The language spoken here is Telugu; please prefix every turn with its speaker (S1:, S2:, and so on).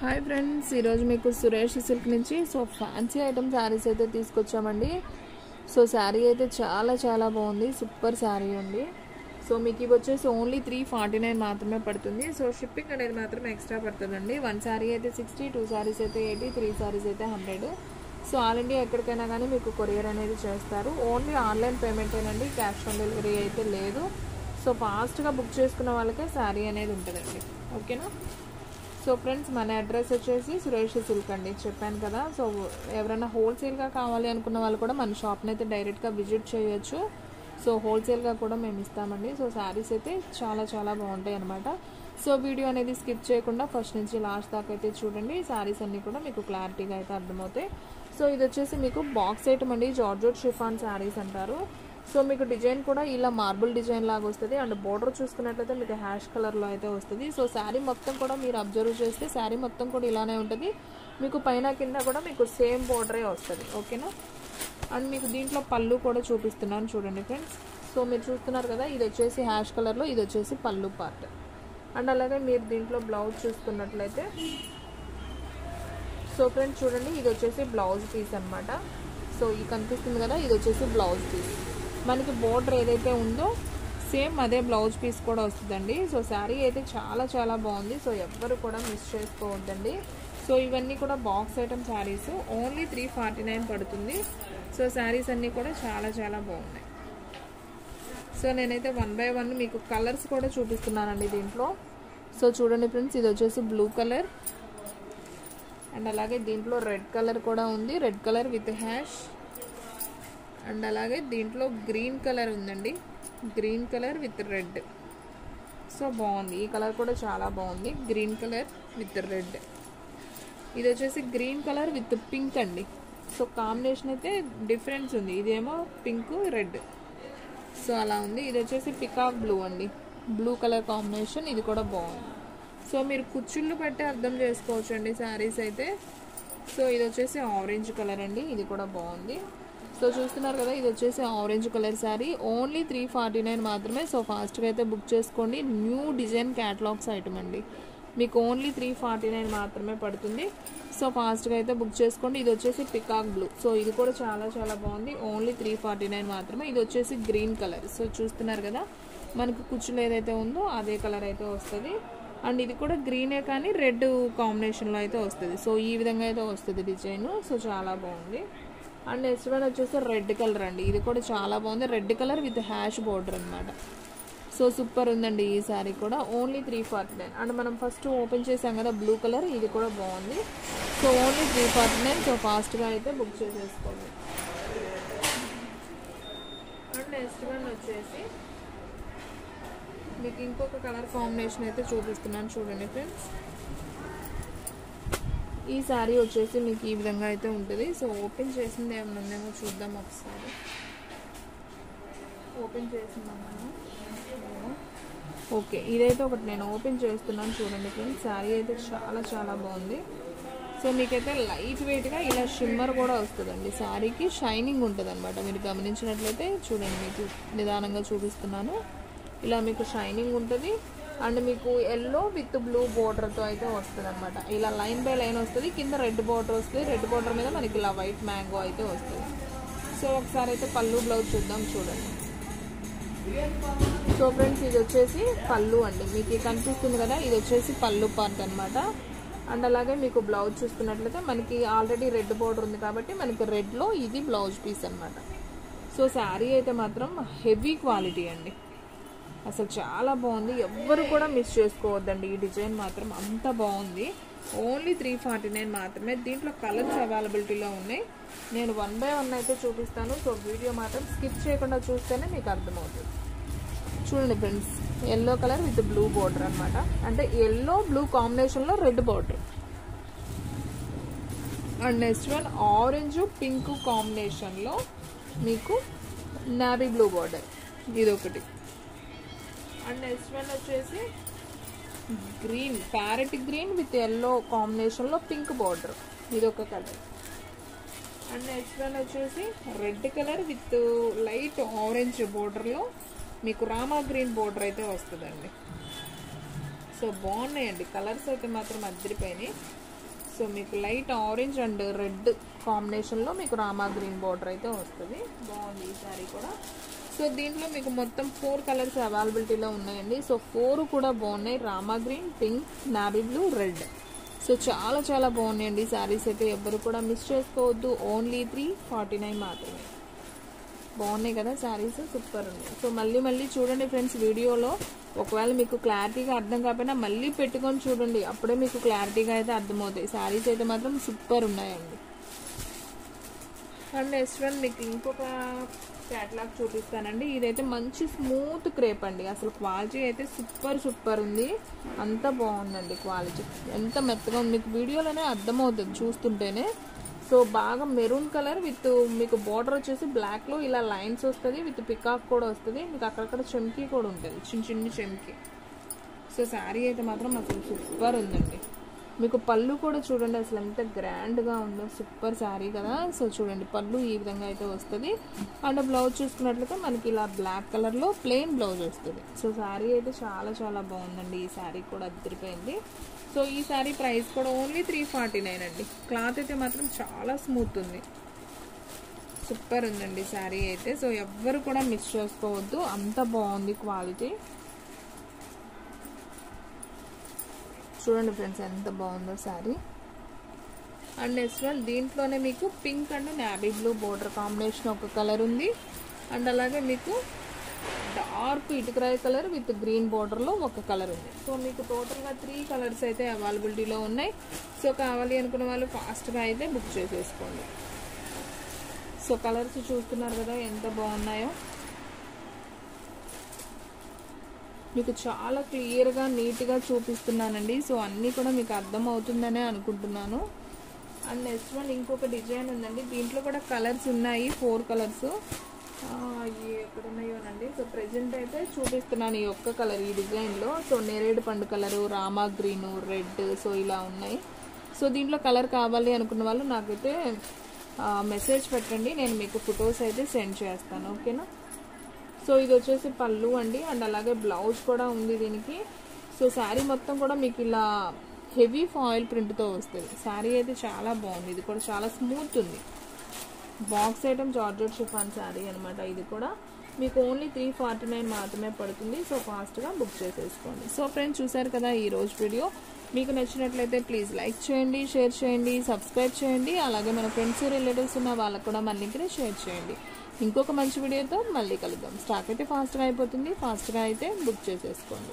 S1: హాయ్ ఫ్రెండ్స్, ఈరోజు మీకు సురేష్ సిల్క్ నుంచి ఫ్యాన్సీ ఐటమ్ శారీస్ అయితే తీసుకొచ్చామండి. శారీ అయితే చాలా బాగుంది, సూపర్ శారీ అండి. మీకు ఇవి వచ్చేసి ఓన్లీ 349 మాత్రమే పడుతుంది. షిప్పింగ్ అనేది మాత్రం ఎక్స్ట్రా పడుతుందండి. 1 శారీ అయితే 60, 2 శారీస్ అయితే 80, 3 శారీస్ అయితే 100. ఆల్ ఇండియా ఎక్కడికైనా కానీ మీకు కొరియర్ అనేది చేస్తారు. ఓన్లీ ఆన్లైన్ పేమెంటేనండి, క్యాష్ ఆన్ డెలివరీ అయితే లేదు. ఫాస్ట్గా బుక్ చేసుకున్న వాళ్ళకే శారీ అనేది ఉంటుందండి. ఓకేనా? ఫ్రెండ్స్, మన అడ్రస్ వచ్చేసి సురేష్ సిల్క్ అండి, చెప్పాను కదా. ఎవరైనా హోల్సేల్గా కావాలి అనుకున్న వాళ్ళు కూడా మన షాప్ని అయితే డైరెక్ట్గా విజిట్ చేయొచ్చు. హోల్సేల్గా కూడా మేము ఇస్తామండి. శారీస్ అయితే చాలా బాగుంటాయి అనమాట. వీడియో అనేది స్కిప్ చేయకుండా ఫస్ట్ నుంచి లాస్ట్ దాకా అయితే చూడండి. శారీస్ అన్నీ కూడా మీకు క్లారిటీగా అయితే అర్థమవుతాయి. ఇది వచ్చేసి మీకు బాక్స్ ఐటమ్ అండి, జార్జెట్ షిఫాన్ శారీస్ అంటారు. మీకు డిజైన్ కూడా ఇలా మార్బుల్ డిజైన్ లాగా వస్తుంది. అండ్ బోర్డర్ చూసుకున్నట్లయితే మీకు హ్యాష్ కలర్లో అయితే వస్తుంది. శారీ మొత్తం కూడా మీరు అబ్జర్వ్ చేస్తే శారీ మొత్తం కూడా ఇలానే ఉంటుంది. మీకు పైన కింద కూడా మీకు సేమ్ బోర్డరే వస్తుంది. ఓకేనా? అండ్ మీకు దీంట్లో పళ్ళు కూడా చూపిస్తున్నాను చూడండి ఫ్రెండ్స్. మీరు చూస్తున్నారు కదా, ఇది వచ్చేసి హ్యాష్ కలర్లో, ఇది వచ్చేసి పళ్ళు పార్ట్. అండ్ అలాగే మీరు దీంట్లో బ్లౌజ్ చూసుకున్నట్లయితే ఫ్రెండ్స్ చూడండి, ఇది వచ్చేసి బ్లౌజ్ పీస్ అనమాట. ఇది కనిపిస్తుంది కదా, ఇది వచ్చేసి బ్లౌజ్ పీస్. మనకి బోర్డర్ ఏదైతే ఉందో సేమ్ అదే బ్లౌజ్ పీస్ కూడా వస్తుందండి. శారీ అయితే చాలా బాగుంది. ఎవ్వరు కూడా మిస్ చేసుకోవద్దండి. ఇవన్నీ కూడా బాక్స్ ఐటమ్ శారీస్, ఓన్లీ 349 పడుతుంది. శారీస్ అన్నీ కూడా చాలా బాగున్నాయి. నేనైతే 1 by 1 మీకు కలర్స్ కూడా చూపిస్తున్నానండి దీంట్లో. చూడండి ఫ్రెండ్స్, ఇది వచ్చేసి బ్లూ కలర్. అండ్ అలాగే దీంట్లో రెడ్ కలర్ కూడా ఉంది, red colour with hash. And అలాగే దీంట్లో గ్రీన్ కలర్ ఉందండి, గ్రీన్ కలర్ విత్ రెడ్. బాగుంది, ఈ కలర్ కూడా చాలా బాగుంది, గ్రీన్ కలర్ విత్ రెడ్. ఇది వచ్చేసి గ్రీన్ కలర్ విత్ పింక్ అండి. కాంబినేషన్ అయితే డిఫరెన్స్ ఉంది, ఇదేమో పింక్ రెడ్. అలా ఉంది. ఇది వచ్చేసి పికాక్ బ్లూ అండి, బ్లూ కలర్ కాంబినేషన్. ఇది కూడా బాగుంది. మీరు కుచ్చుళ్ళు బట్టి అర్థం చేసుకోవచ్చు అండి శారీస్ అయితే. ఇది వచ్చేసి ఆరెంజ్ కలర్ అండి, ఇది కూడా బాగుంది. చూస్తున్నారు కదా, ఇది వచ్చేసి ఆరెంజ్ కలర్ శారీ, ఓన్లీ 349 మాత్రమే. ఫాస్ట్గా అయితే బుక్ చేసుకోండి. న్యూ డిజైన్ క్యాటలాగ్స్ ఐటమ్ అండి, మీకు ఓన్లీ 349 మాత్రమే పడుతుంది. ఫాస్ట్గా అయితే బుక్ చేసుకోండి. ఇది వచ్చేసి పికాక్ బ్లూ. ఇది కూడా చాలా బాగుంది, ఓన్లీ 349 మాత్రమే. ఇది వచ్చేసి గ్రీన్ కలర్. చూస్తున్నారు కదా, మనకు కుచ్చులు ఏదైతే ఉందో అదే కలర్ అయితే వస్తుంది. అండ్ ఇది కూడా గ్రీనే కానీ రెడ్ కాంబినేషన్లో అయితే వస్తుంది. ఈ విధంగా అయితే వస్తుంది డిజైన్. చాలా బాగుంది. అండ్ నెక్స్ట్ వన్ వచ్చేసి రెడ్ కలర్ అండి, ఇది కూడా చాలా బాగుంది, red colour with hash border అనమాట. సూపర్ ఉందండి ఈ శారీ కూడా, ఓన్లీ 349. అండ్ మనం ఫస్ట్ ఓపెన్ చేసాం కదా బ్లూ కలర్, ఇది కూడా బాగుంది. ఓన్లీ 349. ఫాస్ట్గా అయితే బుక్ చేసేసుకోండి. అండ్ నెక్స్ట్ వన్ వచ్చేసి మీకు ఇంకొక కలర్ కాంబినేషన్ అయితే చూపిస్తున్నాను చూడండి ఫ్రెండ్స్. ఈ శారీ వచ్చేసి మీకు ఈ విధంగా అయితే ఉంటుంది. ఓపెన్ చేసింది ఏమైనా ఉందేమో చూద్దాం ఒకసారి. ఓపెన్ చేసిందమ్మా. ఓకే, ఇదైతే ఒకటి నేను ఓపెన్ చేస్తున్నాను చూడండి ఫ్రెండ్స్. శారీ అయితే చాలా బాగుంది. మీకైతే లైట్ వెయిట్గా ఇలా షిమ్మర్ కూడా వస్తుందండి. శారీకి షైనింగ్ ఉంటుంది అనమాట. మీరు గమనించినట్లయితే చూడండి, మీకు నిదానంగా చూపిస్తున్నాను. ఇలా మీకు షైనింగ్ ఉంటుంది. అండ్ మీకు ఎల్లో విత్ బ్లూ బోర్డర్తో అయితే వస్తుంది అనమాట. ఇలా లైన్ బై లైన్ వస్తుంది, కింద రెడ్ బోర్డర్ వస్తుంది, రెడ్ బోర్డర్ మీద మనకి ఇలా వైట్ మ్యాంగో అయితే వస్తుంది. ఒకసారి అయితే పళ్ళు బ్లౌజ్ చూద్దాం చూడండి. ఫ్రెండ్స్, ఇది వచ్చేసి పళ్ళు అండి, మీకు కనిపిస్తుంది కదా, ఇది వచ్చేసి పళ్ళు పార్ట్ అనమాట. అండ్ అలాగే మీకు బ్లౌజ్ చూసుకున్నట్లయితే మనకి ఆల్రెడీ రెడ్ బోర్డర్ ఉంది కాబట్టి మనకి రెడ్లో ఇది బ్లౌజ్ పీస్ అనమాట. శారీ అయితే మాత్రం హెవీ క్వాలిటీ అండి, అసలు చాలా బాగుంది. ఎవ్వరు కూడా మిస్ చేసుకోవద్దండి. ఈ డిజైన్ మాత్రం అంత బాగుంది. ఓన్లీ 349 మాత్రమే. దీంట్లో కలర్స్ అవైలబిలిటీలో ఉన్నాయి. నేను 1 by 1 అయితే చూపిస్తాను. వీడియో మాత్రం స్కిప్ చేయకుండా చూస్తేనే మీకు అర్థమవుతుంది. చూడండి friends, yellow colour with blue border అనమాట. అంటే ఎల్లో బ్లూ కాంబినేషన్లో red border. And next one orange pink కాంబినేషన్లో మీకు నావీ బ్లూ బోర్డర్, ఇదొకటి. అండ్ నెక్స్ట్ వన్ వచ్చేసి green, parrot green with yellow కాంబినేషన్లో పింక్ బార్డర్, ఇదొక కలర్. అండ్ నెక్స్ట్ వన్ వచ్చేసి red colour with light orange బోర్డర్లో మీకు రామా గ్రీన్ బోర్డర్ అయితే వస్తుందండి. బాగున్నాయండి కలర్స్ అయితే మాత్రం అదిరిపోయినాయి. సో మీకు లైట్ ఆరెంజ్ అండ్ రెడ్ కాంబినేషన్లో మీకు రామా గ్రీన్ బార్డర్ అయితే వస్తుంది. బాగుంది ఈ శారీ కూడా. సో దీంట్లో మీకు మొత్తం 4 కలర్స్ అవైలబిలిటీలో ఉన్నాయండి. సో 4 కూడా బాగున్నాయి. Rama green, pink, navy blue, red. So చాలా చాలా బాగున్నాయండి శారీస్ అయితే. ఎవరు కూడా మిస్ చేసుకోవద్దు. ఓన్లీ 349 మాత్రమే. బాగున్నాయి కదా శారీస్, సూపర్ ఉన్నాయి. సో మళ్ళీ చూడండి ఫ్రెండ్స్ వీడియోలో. ఒకవేళ మీకు క్లారిటీగా అర్థం కాకపోయినా మళ్ళీ పెట్టుకొని చూడండి, అప్పుడే మీకు క్లారిటీగా అయితే అర్థమవుతాయి. శారీస్ అయితే మాత్రం సూపర్ ఉన్నాయండి. అండ్ నెక్స్ట్ వన్ మీకు ఇంకొక క్యాటలాగ్ చూపిస్తానండి. ఇదైతే మంచి స్మూత్ క్రేప్ అండి. అసలు క్వాలిటీ అయితే సూపర్ ఉంది. అంత బాగుందండి క్వాలిటీ. ఎంత మెత్తగా ఉంది మీకు వీడియోలోనే అర్థమవుతుంది చూస్తుంటేనే. సో బాగా మెరూన్ కలర్ విత్ మీకు బార్డర్ వచ్చేసి బ్లాక్లో ఇలా లైన్స్ వస్తుంది. విత్ పికాక్ కూడా వస్తుంది. మీకు అక్కడక్కడ చెమ్కీ కూడా ఉంటుంది, చిన్న చెమ్కీ. సో శారీ అయితే మాత్రం అసలు సూపర్ ఉందండి. మీకు పళ్ళు కూడా చూడండి అసలు ఎంత గ్రాండ్గా ఉందో. సూపర్ శారీ కదా. సో చూడండి పళ్ళు ఈ విధంగా అయితే వస్తుంది. అండ్ బ్లౌజ్ చూసుకున్నట్లయితే మనకి ఇలా బ్లాక్ కలర్లో ప్లెయిన్ బ్లౌజ్ వస్తుంది. సో శారీ అయితే చాలా చాలా బాగుందండి. ఈ శారీ కూడా అదిరిపోయింది. సో ఈ శారీ ప్రైస్ కూడా ఓన్లీ 349 అండి. క్లాత్ అయితే మాత్రం చాలా స్మూత్ ఉంది. సూపర్ ఉందండి శారీ అయితే. సో ఎవ్వరు కూడా మిస్ చేసుకోవద్దు, అంత బాగుంది క్వాలిటీ. చూడండి ఫ్రెండ్స్ ఎంత బాగుందో శారీ. అండ్ నెక్స్ట్ వన్ దీంట్లోనే మీకు pink and navy blue border combination ఒక కలర్ ఉంది. అండ్ అలాగే మీకు డార్క్ ఇటుకరాయ కలర్ విత్ గ్రీన్ బార్డర్లో ఒక కలర్ ఉంది. సో మీకు టోటల్గా 3 కలర్స్ అయితే అవైలబిలిటీలో ఉన్నాయి. సో కావాలి అనుకున్న వాళ్ళు ఫాస్ట్గా అయితే బుక్ చేసేసుకోండి. సో కలర్స్ చూస్తున్నారు కదా ఎంత బాగున్నాయో. మీకు చాలా క్లియర్గా నీట్గా చూపిస్తున్నానండి. సో అన్నీ కూడా మీకు అర్థమవుతుందనే అనుకుంటున్నాను. అండ్ నెక్స్ట్ వన్ ఇంకొక డిజైన్ ఉందండి. దీంట్లో కూడా కలర్స్ ఉన్నాయి, 4 కలర్స్ ఎక్కడ ఉన్నాయోనండి. సో ప్రెజెంట్ అయితే చూపిస్తున్నాను ఈ ఒక్క కలర్ ఈ డిజైన్లో. సో నేరేడు పండు colour, Rama green, red, so ఇలా ఉన్నాయి. సో దీంట్లో కలర్ కావాలి అనుకున్న వాళ్ళు నాకైతే మెసేజ్ పెట్టండి, నేను మీకు ఫొటోస్ అయితే సెండ్ చేస్తాను. ఓకేనా. సో ఇది వచ్చేసి పళ్ళు అండి. అండ్ అలాగే బ్లౌజ్ కూడా ఉంది దీనికి. సో శారీ మొత్తం కూడా మీకు ఇలా హెవీ ఫాయిల్ ప్రింట్తో వస్తుంది. శారీ అయితే చాలా బాగుంది. ఇది కూడా చాలా స్మూత్ ఉంది. Box item georgette chiffon sari అనమాట. ఇది కూడా మీకు ఓన్లీ 349 మాత్రమే పడుతుంది. సో ఫాస్ట్గా బుక్ చేసేసుకోండి. సో ఫ్రెండ్స్ చూసారు కదా ఈ రోజు వీడియో. మీకు నచ్చినట్లయితే ప్లీజ్ లైక్ చేయండి, షేర్ చేయండి, సబ్స్క్రైబ్ చేయండి. అలాగే మన ఫ్రెండ్స్ రిలేటివ్స్ ఉన్న వాళ్ళకు కూడా మన లింక్ని షేర్ చేయండి. ఇంకొక మంచి వీడియోతో మళ్ళీ కలుద్దాం. స్టాక్ అయితే ఫాస్ట్గా అయిపోతుంది. ఫాస్ట్గా అయితే బుక్ చేసేసుకోండి.